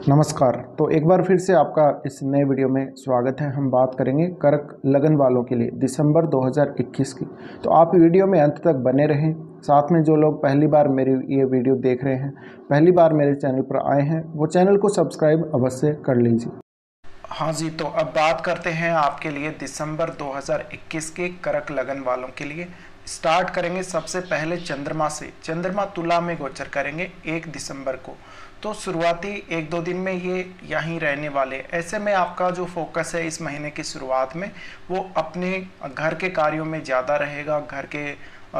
नमस्कार। तो एक बार फिर से आपका इस नए वीडियो में स्वागत है। हम बात करेंगे कर्क लगन वालों के लिए दिसंबर 2021 की। तो आप वीडियो में अंत तक बने रहें। साथ में जो लोग पहली बार मेरी ये वीडियो देख रहे हैं, पहली बार मेरे चैनल पर आए हैं, वो चैनल को सब्सक्राइब अवश्य कर लीजिए। हाँ जी, तो अब बात करते हैं आपके लिए दिसंबर 2021 के कर्क लगन वालों के लिए। स्टार्ट करेंगे सबसे पहले चंद्रमा से। चंद्रमा तुला में गोचर करेंगे 1 दिसंबर को। तो शुरुआती 1-2 दिन में ये यहीं रहने वाले। ऐसे में आपका जो फोकस है इस महीने की शुरुआत में वो अपने घर के कार्यों में ज़्यादा रहेगा। घर के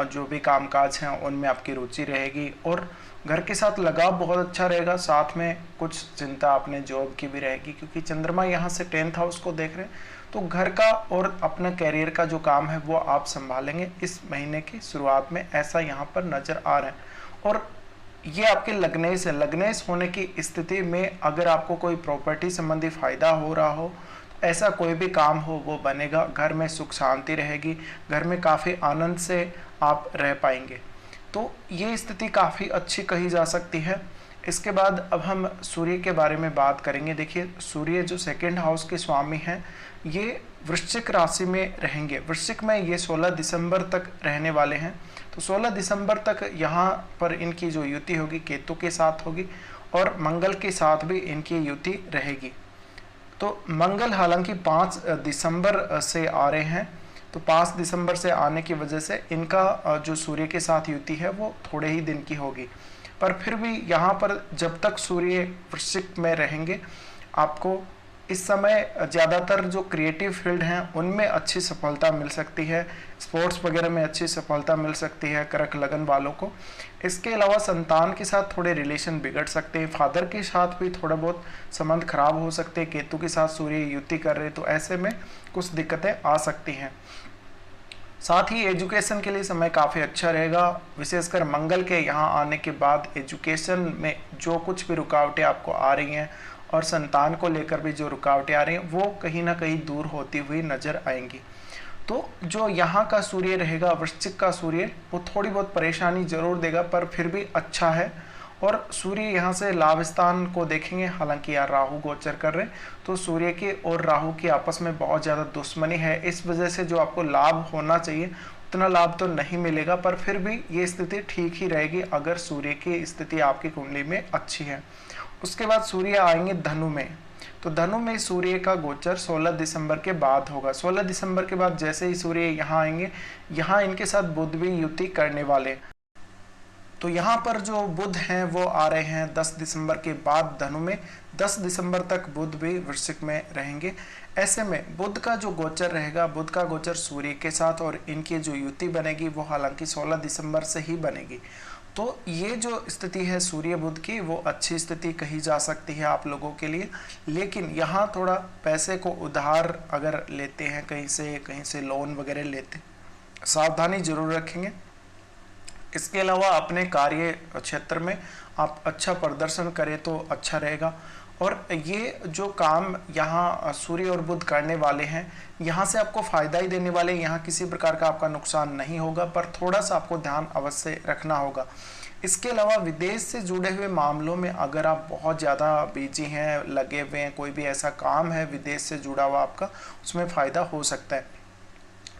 जो भी कामकाज हैं उनमें आपकी रुचि रहेगी और घर के साथ लगाव बहुत अच्छा रहेगा। साथ में कुछ चिंता अपने जॉब की भी रहेगी, क्योंकि चंद्रमा यहाँ से 10th हाउस को देख रहे हैं। तो घर का और अपना कैरियर का जो काम है वो आप संभालेंगे इस महीने की शुरुआत में, ऐसा यहाँ पर नजर आ रहा है। और ये आपके लग्नेश है। लग्नेश होने की स्थिति में अगर आपको कोई प्रॉपर्टी संबंधी फायदा हो रहा हो, ऐसा कोई भी काम हो वो बनेगा। घर में सुख शांति रहेगी, घर में काफ़ी आनंद से आप रह पाएंगे। तो ये स्थिति काफ़ी अच्छी कही जा सकती है। इसके बाद अब हम सूर्य के बारे में बात करेंगे। देखिए, सूर्य जो 2nd हाउस के स्वामी हैं, ये वृश्चिक राशि में रहेंगे। वृश्चिक में ये 16 दिसंबर तक रहने वाले हैं। तो 16 दिसंबर तक यहाँ पर इनकी जो युति होगी केतु के साथ होगी और मंगल के साथ भी इनकी युति रहेगी। तो मंगल हालांकि 5 दिसंबर से आ रहे हैं, तो 5 दिसंबर से आने की वजह से इनका जो सूर्य के साथ युति है वो थोड़े ही दिन की होगी। पर फिर भी यहाँ पर जब तक सूर्य वृश्चिक में रहेंगे, आपको इस समय ज़्यादातर जो क्रिएटिव फील्ड हैं उनमें अच्छी सफलता मिल सकती है। स्पोर्ट्स वगैरह में अच्छी सफलता मिल सकती है कर्क लगन वालों को। इसके अलावा संतान के साथ थोड़े रिलेशन बिगड़ सकते हैं। फादर के साथ भी थोड़ा बहुत संबंध खराब हो सकते हैं। केतु के साथ सूर्य युति कर रहे, तो ऐसे में कुछ दिक्कतें आ सकती हैं। साथ ही एजुकेशन के लिए समय काफ़ी अच्छा रहेगा। विशेषकर मंगल के यहाँ आने के बाद एजुकेशन में जो कुछ भी रुकावटें आपको आ रही हैं और संतान को लेकर भी जो रुकावटें आ रही हैं वो कहीं ना कहीं दूर होती हुई नजर आएंगी। तो जो यहाँ का सूर्य रहेगा, वृश्चिक का सूर्य, वो थोड़ी बहुत परेशानी जरूर देगा, पर फिर भी अच्छा है। और सूर्य यहाँ से लाभ स्थान को देखेंगे। हालांकि यार राहु गोचर कर रहे हैं, तो सूर्य के और राहु की आपस में बहुत ज़्यादा दुश्मनी है। इस वजह से जो आपको लाभ होना चाहिए उतना लाभ तो नहीं मिलेगा, पर फिर भी ये स्थिति ठीक ही रहेगी अगर सूर्य की स्थिति आपकी कुंडली में अच्छी है। उसके बाद सूर्य आएंगे धनु में। तो धनु में सूर्य का गोचर 16 दिसंबर के बाद होगा। 16 दिसंबर के बाद जैसे ही सूर्य यहाँ आएंगे, यहाँ इनके साथ बुध भी युति करने वाले। तो यहाँ पर जो बुध हैं वो आ रहे हैं 10 दिसंबर के बाद धनु में। 10 दिसंबर तक बुध भी वृश्चिक में रहेंगे। ऐसे में बुध का जो गोचर रहेगा, बुध का गोचर सूर्य के साथ, और इनकी जो युति बनेगी वो हालांकि 16 दिसंबर से ही बनेगी। तो ये जो स्थिति है सूर्य बुध की, वो अच्छी स्थिति कही जा सकती है आप लोगों के लिए। लेकिन यहाँ थोड़ा पैसे को उधार अगर लेते हैं, कहीं से लोन वगैरह लेते, सावधानी जरूर रखेंगे। इसके अलावा अपने कार्य क्षेत्र में आप अच्छा प्रदर्शन करें तो अच्छा रहेगा। और ये जो काम यहाँ सूर्य और बुध करने वाले हैं, यहाँ से आपको फायदा ही देने वाले हैं। यहाँ किसी प्रकार का आपका नुकसान नहीं होगा, पर थोड़ा सा आपको ध्यान अवश्य रखना होगा। इसके अलावा विदेश से जुड़े हुए मामलों में अगर आप बहुत ज़्यादा बिजी हैं, लगे हुए हैं, कोई भी ऐसा काम है विदेश से जुड़ा हुआ आपका, उसमें फ़ायदा हो सकता है।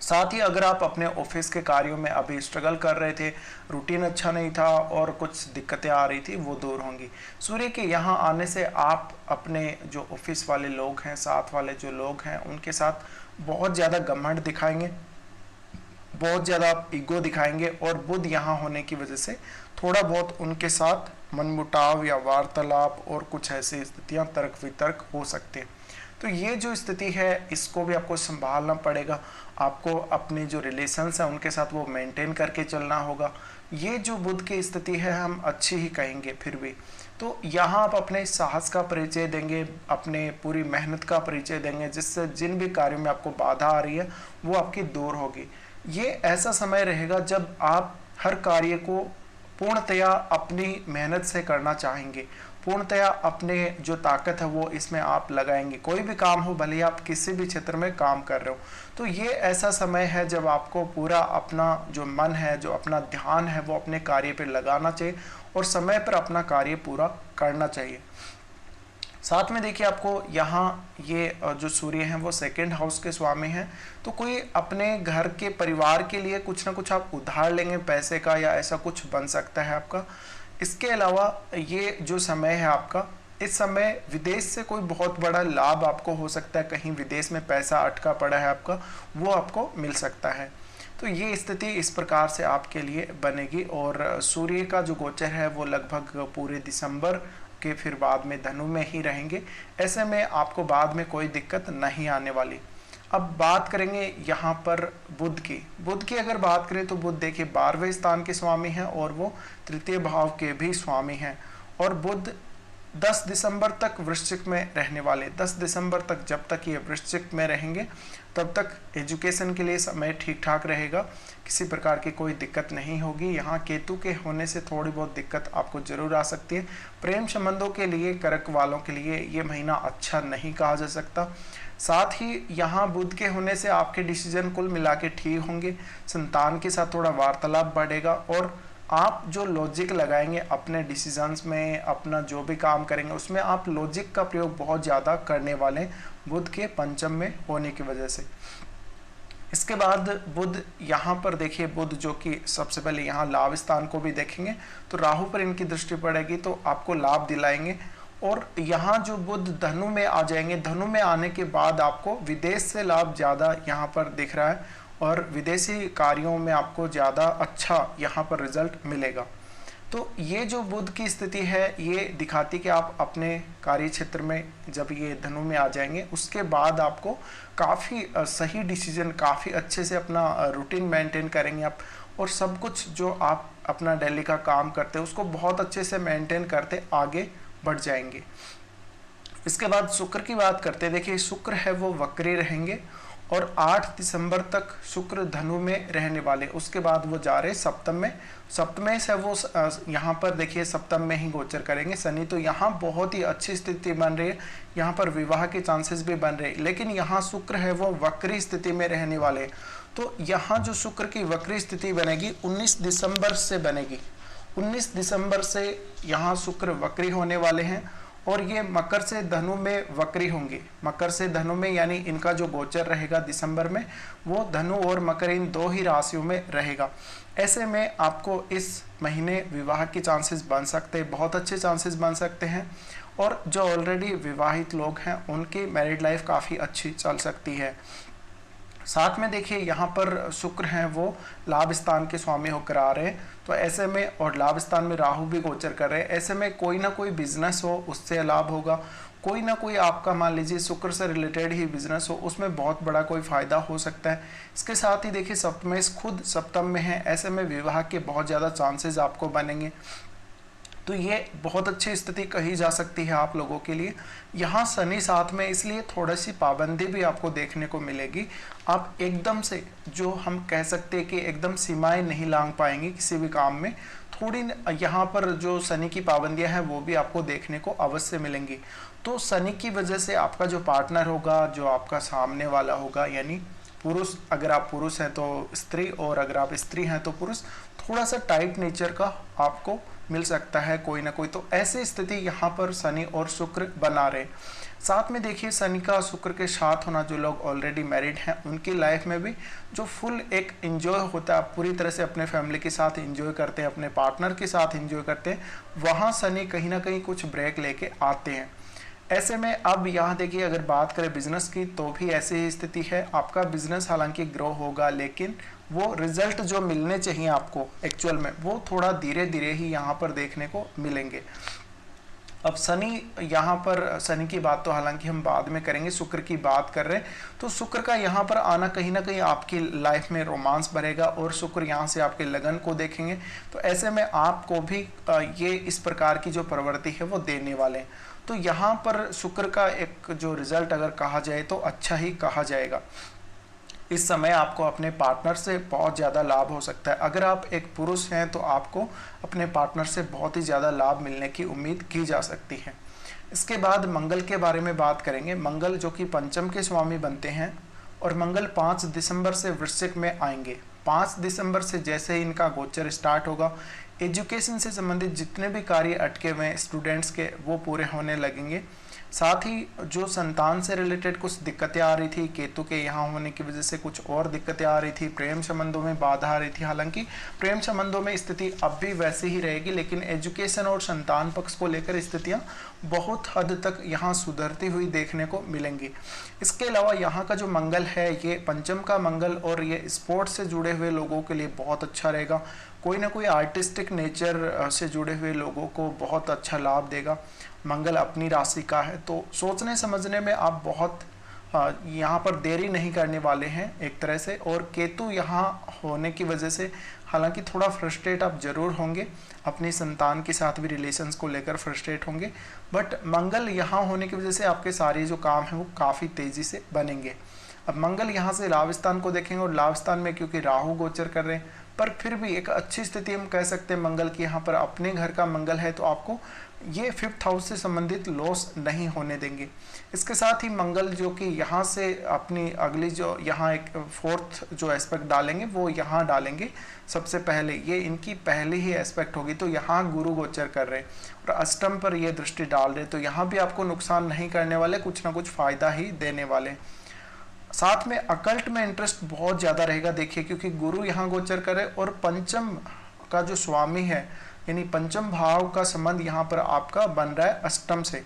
साथ ही अगर आप अपने ऑफिस के कार्यों में अभी स्ट्रगल कर रहे थे, रूटीन अच्छा नहीं था और कुछ दिक्कतें आ रही थी, वो दूर होंगी। सूर्य के यहाँ आने से आप अपने जो ऑफिस वाले लोग हैं, साथ वाले जो लोग हैं, उनके साथ बहुत ज़्यादा घमंड दिखाएंगे, बहुत ज़्यादा ईगो दिखाएंगे। और बुध यहाँ होने की वजह से थोड़ा बहुत उनके साथ मनमुटाव या वार्तालाप और कुछ ऐसी स्थितियाँ तर्क वितर्क हो सकते हैं। तो ये जो स्थिति है इसको भी आपको संभालना पड़ेगा। आपको अपने जो रिलेशंस हैं उनके साथ वो मेंटेन करके चलना होगा। ये जो बुध की स्थिति है हम अच्छी ही कहेंगे फिर भी। तो यहाँ आप अपने साहस का परिचय देंगे, अपने पूरी मेहनत का परिचय देंगे, जिससे जिन भी कार्यों में आपको बाधा आ रही है वो आपकी दूर होगी। ये ऐसा समय रहेगा जब आप हर कार्य को पूर्णतया अपनी मेहनत से करना चाहेंगे, पूर्णतया अपने जो ताकत है वो इसमें आप लगाएंगे। कोई भी काम हो, भले आप किसी भी क्षेत्र में काम कर रहे हो, तो ये ऐसा समय है जब आपको पूरा अपना जो मन है, जो अपना ध्यान है, वो अपने कार्य पे लगाना चाहिए और समय पर अपना कार्य पूरा करना चाहिए। साथ में देखिए आपको यहाँ ये जो सूर्य हैं वो सेकंड हाउस के स्वामी हैं, तो कोई अपने घर के परिवार के लिए कुछ ना कुछ आप उधार लेंगे पैसे का, या ऐसा कुछ बन सकता है आपका। इसके अलावा ये जो समय है आपका, इस समय विदेश से कोई बहुत बड़ा लाभ आपको हो सकता है, कहीं विदेश में पैसा अटका पड़ा है आपका, वो आपको मिल सकता है। तो ये स्थिति इस प्रकार से आपके लिए बनेगी। और सूर्य का जो गोचर है वो लगभग पूरे दिसंबर के फिर बाद में धनु में ही रहेंगे, ऐसे में आपको बाद में कोई दिक्कत नहीं आने वाली। अब बात करेंगे यहाँ पर बुध की अगर बात करें तो बुध देखिए 12वें स्थान के स्वामी हैं और वो तृतीय भाव के भी स्वामी हैं। और बुध 10 दिसंबर तक वृश्चिक में रहने वाले, 10 दिसंबर तक जब तक ये वृश्चिक में रहेंगे तब तक एजुकेशन के लिए समय ठीक ठाक रहेगा, किसी प्रकार की कोई दिक्कत नहीं होगी। यहाँ केतु के होने से थोड़ी बहुत दिक्कत आपको जरूर आ सकती है। प्रेम संबंधों के लिए कर्क वालों के लिए ये महीना अच्छा नहीं कहा जा सकता। साथ ही यहाँ बुध के होने से आपके डिसीजन कुल मिला के ठीक होंगे, संतान के साथ थोड़ा वार्तालाप बढ़ेगा और आप जो लॉजिक लगाएंगे अपने डिसीजंस में, अपना जो भी काम करेंगे उसमें आप लॉजिक का प्रयोग बहुत ज़्यादा करने वाले हैं बुध के पंचम में होने की वजह से। इसके बाद बुध यहाँ पर देखिए, बुध जो कि सबसे पहले यहाँ लाभ स्थान को भी देखेंगे तो राहु पर इनकी दृष्टि पड़ेगी तो आपको लाभ दिलाएंगे। और यहाँ जो बुध धनु में आ जाएंगे, धनु में आने के बाद आपको विदेश से लाभ ज़्यादा यहाँ पर दिख रहा है और विदेशी कार्यों में आपको ज़्यादा अच्छा यहाँ पर रिजल्ट मिलेगा। तो ये जो बुध की स्थिति है ये दिखाती कि आप अपने कार्य क्षेत्र में जब ये धनु में आ जाएंगे उसके बाद आपको काफ़ी सही डिसीजन, काफ़ी अच्छे से अपना रूटीन मेंटेन करेंगे आप, और सब कुछ जो आप अपना डेली का काम करते हैं उसको बहुत अच्छे से मेंटेन करते आगे बढ़ जाएंगे। इसके बाद शुक्र की बात करते हैं। देखिए शुक्र है वो वक्री रहेंगे और 8 दिसंबर तक शुक्र धनु में रहने वाले, उसके बाद वो जा रहे सप्तम में। सप्तम से वो यहाँ पर देखिए सप्तम में ही गोचर करेंगे शनि, तो यहाँ बहुत ही अच्छी स्थिति बन रही है, यहाँ पर विवाह के चांसेस भी बन रहे हैं। लेकिन यहाँ शुक्र है वो वक्री स्थिति में रहने वाले, तो यहाँ जो शुक्र की वक्री स्थिति बनेगी 19 दिसंबर से बनेगी। 19 दिसंबर से यहाँ शुक्र वक्री होने वाले हैं और ये मकर से धनु में वक्री होंगे। मकर से धनु में यानी इनका जो गोचर रहेगा दिसंबर में वो धनु और मकर इन दो ही राशियों में रहेगा। ऐसे में आपको इस महीने विवाह के चांसेस बन सकते हैं, बहुत अच्छे चांसेस बन सकते हैं। और जो ऑलरेडी विवाहित लोग हैं उनकी मैरिड लाइफ काफ़ी अच्छी चल सकती है। साथ में देखिए यहाँ पर शुक्र हैं वो लाभ स्थान के स्वामी होकर आ रहे हैं, तो ऐसे में और लाभ स्थान में राहु भी गोचर कर रहे हैं। ऐसे में कोई ना कोई बिजनेस हो उससे लाभ होगा, कोई ना कोई आपका मान लीजिए शुक्र से रिलेटेड ही बिजनेस हो उसमें बहुत बड़ा कोई फायदा हो सकता है। इसके साथ ही देखिए सप्तमेश खुद सप्तम में है, ऐसे में विवाह के बहुत ज़्यादा चांसेस आपको बनेंगे, तो ये बहुत अच्छी स्थिति कही जा सकती है आप लोगों के लिए। यहाँ शनि साथ में, इसलिए थोड़ी सी पाबंदी भी आपको देखने को मिलेगी। आप एकदम से जो हम कह सकते हैं कि एकदम सीमाएं नहीं लांघ पाएंगे किसी भी काम में, थोड़ी यहाँ पर जो शनि की पाबंदियां हैं वो भी आपको देखने को अवश्य मिलेंगी। तो शनि की वजह से आपका जो पार्टनर होगा, जो आपका सामने वाला होगा, यानी पुरुष, अगर आप पुरुष हैं तो स्त्री और अगर आप स्त्री हैं तो पुरुष, थोड़ा सा टाइट नेचर का आपको मिल सकता है कोई ना कोई। तो ऐसी स्थिति यहाँ पर शनि और शुक्र बना रहे। साथ में देखिए शनि का शुक्र के साथ होना, जो लोग ऑलरेडी मैरिड हैं उनकी लाइफ में भी जो फुल एक एंजॉय होता है, आप पूरी तरह से अपने फैमिली के साथ एंजॉय करते हैं, अपने पार्टनर के साथ एंजॉय करते हैं, वहाँ शनि कहीं ना कहीं कुछ ब्रेक लेके आते हैं। ऐसे में अब यहाँ देखिए अगर बात करें बिजनेस की तो भी ऐसी ही स्थिति है। आपका बिजनेस हालांकि ग्रो होगा लेकिन वो रिजल्ट जो मिलने चाहिए आपको एक्चुअल में वो थोड़ा धीरे धीरे ही यहाँ पर देखने को मिलेंगे। अब शनि, यहाँ पर शनि की बात तो हालांकि हम बाद में करेंगे, शुक्र की बात कर रहे हैं तो शुक्र का यहाँ पर आना कहीं ना कहीं आपकी लाइफ में रोमांस भरेगा और शुक्र यहाँ से आपके लगन को देखेंगे, तो ऐसे में आपको भी ये इस प्रकार की जो प्रवृत्ति है वो देने वाले हैं। तो यहाँ पर शुक्र का एक जो रिजल्ट अगर कहा जाए तो अच्छा ही कहा जाएगा। इस समय आपको अपने पार्टनर से बहुत ज़्यादा लाभ हो सकता है। अगर आप एक पुरुष हैं तो आपको अपने पार्टनर से बहुत ही ज़्यादा लाभ मिलने की उम्मीद की जा सकती है। इसके बाद मंगल के बारे में बात करेंगे। मंगल जो कि पंचम के स्वामी बनते हैं और मंगल 5 दिसंबर से वृश्चिक में आएंगे। 5 दिसंबर से जैसे ही इनका गोचर स्टार्ट होगा एजुकेशन से संबंधित जितने भी कार्य अटके हुए हैं स्टूडेंट्स के, वो पूरे होने लगेंगे। साथ ही जो संतान से रिलेटेड कुछ दिक्कतें आ रही थी, केतु के यहाँ होने की वजह से कुछ और दिक्कतें आ रही थी, प्रेम संबंधों में बाधा आ रही थी। हालांकि प्रेम संबंधों में स्थिति अब भी वैसी ही रहेगी, लेकिन एजुकेशन और संतान पक्ष को लेकर स्थितियां बहुत हद तक यहाँ सुधरती हुई देखने को मिलेंगी। इसके अलावा यहाँ का जो मंगल है, ये पंचम का मंगल, और ये स्पोर्ट्स से जुड़े हुए लोगों के लिए बहुत अच्छा रहेगा। कोई ना कोई आर्टिस्टिक नेचर से जुड़े हुए लोगों को बहुत अच्छा लाभ देगा। मंगल अपनी राशि का है, तो सोचने समझने में आप बहुत यहाँ पर देरी नहीं करने वाले हैं एक तरह से। और केतु यहाँ होने की वजह से हालांकि थोड़ा फ्रस्ट्रेट आप जरूर होंगे, अपनी संतान के साथ भी रिलेशंस को लेकर फ्रस्ट्रेट होंगे, बट मंगल यहाँ होने की वजह से आपके सारे जो काम हैं वो काफ़ी तेज़ी से बनेंगे। अब मंगल यहाँ से लाभ स्थान को देखेंगे, और लाभ स्थान में क्योंकि राहु गोचर कर रहे हैं, पर फिर भी एक अच्छी स्थिति हम कह सकते हैं मंगल की। यहाँ पर अपने घर का मंगल है, तो आपको ये 5th हाउस से संबंधित लॉस नहीं होने देंगे। इसके साथ ही मंगल जो कि यहाँ से अपनी अगली जो यहाँ एक 4th जो एस्पेक्ट डालेंगे वो यहाँ डालेंगे सबसे पहले, ये इनकी पहली ही एस्पेक्ट होगी। तो यहाँ गुरु गोचर कर रहे हैं और अष्टम पर ये दृष्टि डाल रहे, तो यहाँ भी आपको नुकसान नहीं करने वाले, कुछ ना कुछ फायदा ही देने वाले। साथ में अकल्ट में इंटरेस्ट बहुत ज़्यादा रहेगा, देखिए, क्योंकि गुरु यहाँ गोचर करे और पंचम का जो स्वामी है, यानी पंचम भाव का संबंध यहाँ पर आपका बन रहा है अष्टम से।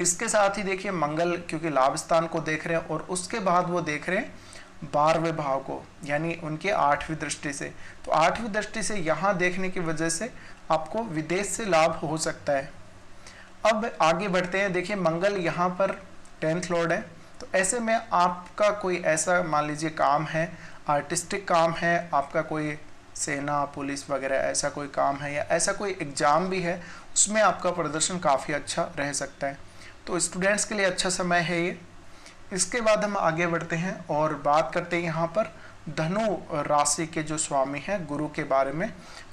इसके साथ ही देखिए मंगल क्योंकि लाभ स्थान को देख रहे हैं, और उसके बाद वो देख रहे हैं 12वें भाव को, यानी उनके 8वीं दृष्टि से। तो 8वीं दृष्टि से यहाँ देखने की वजह से आपको विदेश से लाभ हो सकता है। अब आगे बढ़ते हैं। देखिए मंगल यहाँ पर 10th लॉर्ड है, तो ऐसे में आपका कोई ऐसा मान लीजिए काम है, आर्टिस्टिक काम है, आपका कोई सेना पुलिस वगैरह ऐसा कोई काम है, या ऐसा कोई एग्ज़ाम भी है, उसमें आपका प्रदर्शन काफ़ी अच्छा रह सकता है। तो स्टूडेंट्स के लिए अच्छा समय है ये। इसके बाद हम आगे बढ़ते हैं और बात करते हैं यहाँ पर धनु राशि के जो स्वामी हैं गुरु के बारे में।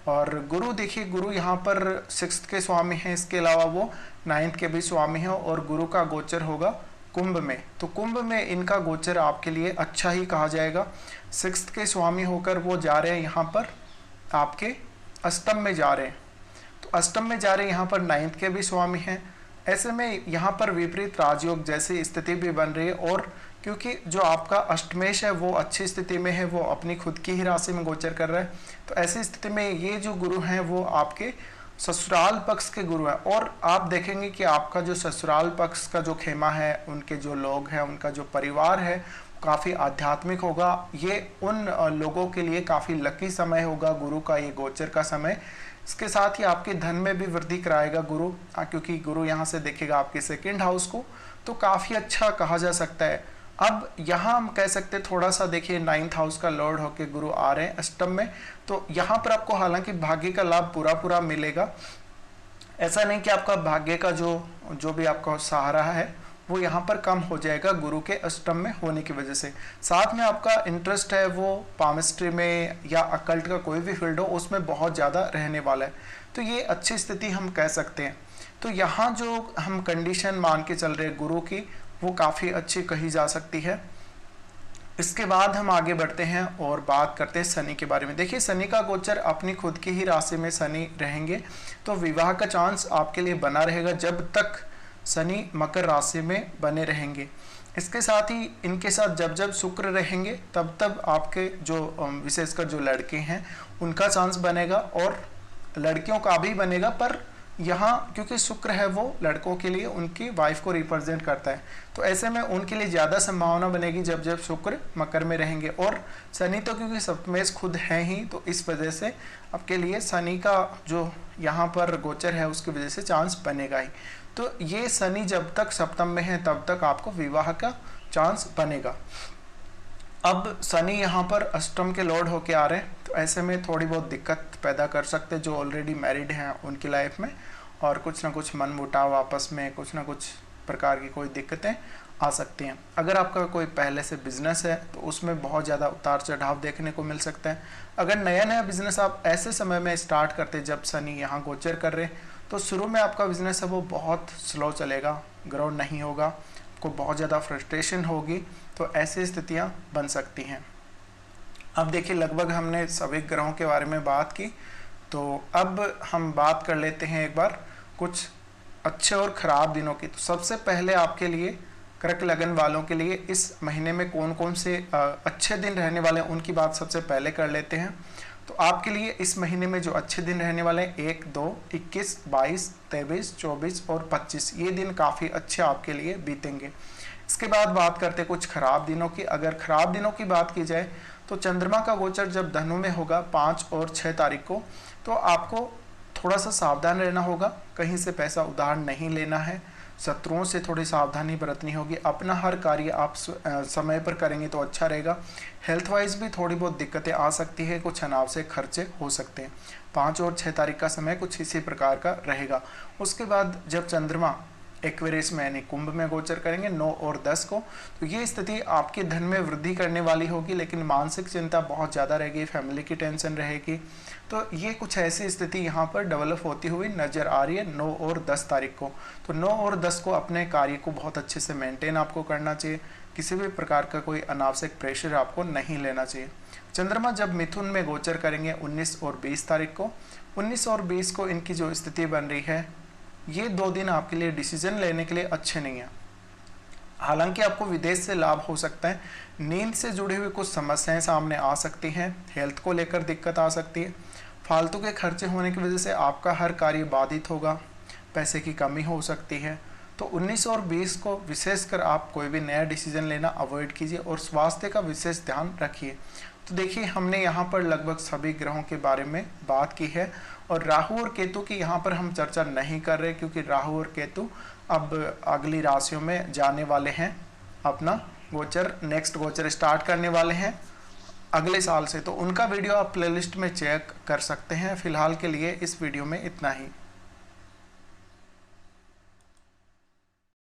और गुरु देखिए, गुरु यहाँ पर 6th के स्वामी हैं, इसके अलावा वो 9th के भी स्वामी हैं, और गुरु का गोचर होगा कुंभ में। तो कुंभ में इनका गोचर आपके लिए अच्छा ही कहा जाएगा। 6th के स्वामी होकर वो जा रहे हैं यहाँ पर आपके अष्टम में जा रहे हैं, तो अष्टम में जा रहे हैं, यहाँ पर 9th के भी स्वामी हैं। ऐसे में यहाँ पर विपरीत राजयोग जैसी स्थिति भी बन रही है, और क्योंकि जो आपका अष्टमेश है वो अच्छी स्थिति में है, वो अपनी खुद की ही राशि में गोचर कर रहा है, तो ऐसी स्थिति में ये जो गुरु हैं वो आपके ससुराल पक्ष के गुरु हैं। और आप देखेंगे कि आपका जो ससुराल पक्ष का जो खेमा है, उनके जो लोग हैं, उनका जो परिवार है, काफ़ी आध्यात्मिक होगा। ये उन लोगों के लिए काफ़ी लकी समय होगा गुरु का ये गोचर का समय। इसके साथ ही आपके धन में भी वृद्धि कराएगा गुरु, क्योंकि गुरु यहाँ से देखेगा आपके 2nd हाउस को, तो काफ़ी अच्छा कहा जा सकता है। अब यहाँ हम कह सकते हैं थोड़ा सा देखिए 9th हाउस का लॉर्ड होके गुरु आ रहे हैं अष्टम में, तो यहाँ पर आपको हालांकि भाग्य का लाभ पूरा मिलेगा। ऐसा नहीं कि आपका भाग्य का जो भी आपका सहारा है वो यहाँ पर कम हो जाएगा गुरु के अष्टम में होने की वजह से। साथ में आपका इंटरेस्ट है वो पामिस्ट्री में या अकल्ट का कोई भी फील्ड हो, उसमें बहुत ज़्यादा रहने वाला है, तो ये अच्छी स्थिति हम कह सकते हैं। तो यहाँ जो हम कंडीशन मान के चल रहे हैं गुरु की, वो काफ़ी अच्छी कही जा सकती है। इसके बाद हम आगे बढ़ते हैं और बात करते हैं शनि के बारे में। देखिए शनि का गोचर अपनी खुद की ही राशि में शनि रहेंगे, तो विवाह का चांस आपके लिए बना रहेगा जब तक शनि मकर राशि में बने रहेंगे। इसके साथ ही इनके साथ जब शुक्र रहेंगे तब आपके जो विशेषकर जो लड़के हैं उनका चांस बनेगा, और लड़कियों का भी बनेगा, पर यहाँ क्योंकि शुक्र है वो लड़कों के लिए उनकी वाइफ को रिप्रेजेंट करता है, तो ऐसे में उनके लिए ज़्यादा संभावना बनेगी जब शुक्र मकर में रहेंगे। और शनि तो क्योंकि सप्तमेश खुद है ही, तो इस वजह से आपके लिए शनि का जो यहाँ पर गोचर है उसकी वजह से चांस बनेगा ही। तो ये शनि जब तक सप्तम में है तब तक आपको विवाह का चांस बनेगा। अब शनि यहाँ पर अष्टम के लॉर्ड होके आ रहे हैं, तो ऐसे में थोड़ी बहुत दिक्कत पैदा कर सकते हैं जो ऑलरेडी मैरिड हैं उनकी लाइफ में, और कुछ ना कुछ मनमुटाव आपस में, कुछ ना कुछ प्रकार की कोई दिक्कतें आ सकती हैं। अगर आपका कोई पहले से बिजनेस है तो उसमें बहुत ज़्यादा उतार चढ़ाव देखने को मिल सकता है। अगर नया बिजनेस आप ऐसे समय में स्टार्ट करते जब शनि यहाँ गोचर कर रहे, तो शुरू में आपका बिजनेस है वो बहुत स्लो चलेगा, ग्रो नहीं होगा, आपको बहुत ज़्यादा फ्रस्ट्रेशन होगी, तो ऐसी स्थितियाँ बन सकती हैं। अब देखिए लगभग हमने सभी ग्रहों के बारे में बात की, तो अब हम बात कर लेते हैं एक बार कुछ अच्छे और ख़राब दिनों की। तो सबसे पहले आपके लिए कर्क लगन वालों के लिए इस महीने में कौन कौन से अच्छे दिन रहने वाले हैं उनकी बात सबसे पहले कर लेते हैं। तो आपके लिए इस महीने में जो अच्छे दिन रहने वाले हैं 1, 2, 21, 22, 23, 24 और 25, ये दिन काफ़ी अच्छे आपके लिए बीतेंगे। इसके बाद बात करते हैं कुछ खराब दिनों की। अगर खराब दिनों की बात की जाए तो चंद्रमा का गोचर जब धनु में होगा 5 और 6 तारीख को, तो आपको थोड़ा सा सावधान रहना होगा, कहीं से पैसा उधार नहीं लेना है, शत्रुओं से थोड़ी सावधानी बरतनी होगी, अपना हर कार्य आप समय पर करेंगे तो अच्छा रहेगा। हेल्थ वाइज भी थोड़ी बहुत दिक्कतें आ सकती है, कुछ अनावश्यक खर्चे हो सकते हैं। 5 और 6 तारीख का समय कुछ इसी प्रकार का रहेगा। उसके बाद जब चंद्रमा एक्वेरियस में यानी कुंभ में गोचर करेंगे 9 और 10 को, तो ये स्थिति आपके धन में वृद्धि करने वाली होगी, लेकिन मानसिक चिंता बहुत ज़्यादा रहेगी, फैमिली की टेंशन रहेगी। तो ये कुछ ऐसी स्थिति यहाँ पर डेवलप होती हुई नज़र आ रही है 9 और 10 तारीख को। तो 9 और 10 को अपने कार्य को बहुत अच्छे से मेंटेन आपको करना चाहिए, किसी भी प्रकार का कोई अनावश्यक प्रेशर आपको नहीं लेना चाहिए। चंद्रमा जब मिथुन में गोचर करेंगे 19 और 20 तारीख को, 19 और 20 को इनकी जो स्थिति बन रही है, ये 2 दिन आपके लिए डिसीजन लेने के लिए अच्छे नहीं हैं। हालांकि आपको विदेश से लाभ हो सकता है, नींद से जुड़ी हुई कुछ समस्याएं सामने आ सकती हैं, हेल्थ को लेकर दिक्कत आ सकती है, फालतू के खर्चे होने की वजह से आपका हर कार्य बाधित होगा, पैसे की कमी हो सकती है। तो 19 और 20 को विशेषकर आप कोई भी नया डिसीजन लेना अवॉइड कीजिए और स्वास्थ्य का विशेष ध्यान रखिए। तो देखिए, हमने यहाँ पर लगभग सभी ग्रहों के बारे में बात की है, और राहु और केतु की यहाँ पर हम चर्चा नहीं कर रहे, क्योंकि राहु और केतु अब अगली राशियों में जाने वाले हैं, अपना गोचर नेक्स्ट गोचर स्टार्ट करने वाले हैं अगले साल से। तो उनका वीडियो आप प्लेलिस्ट में चेक कर सकते हैं। फिलहाल के लिए इस वीडियो में इतना ही।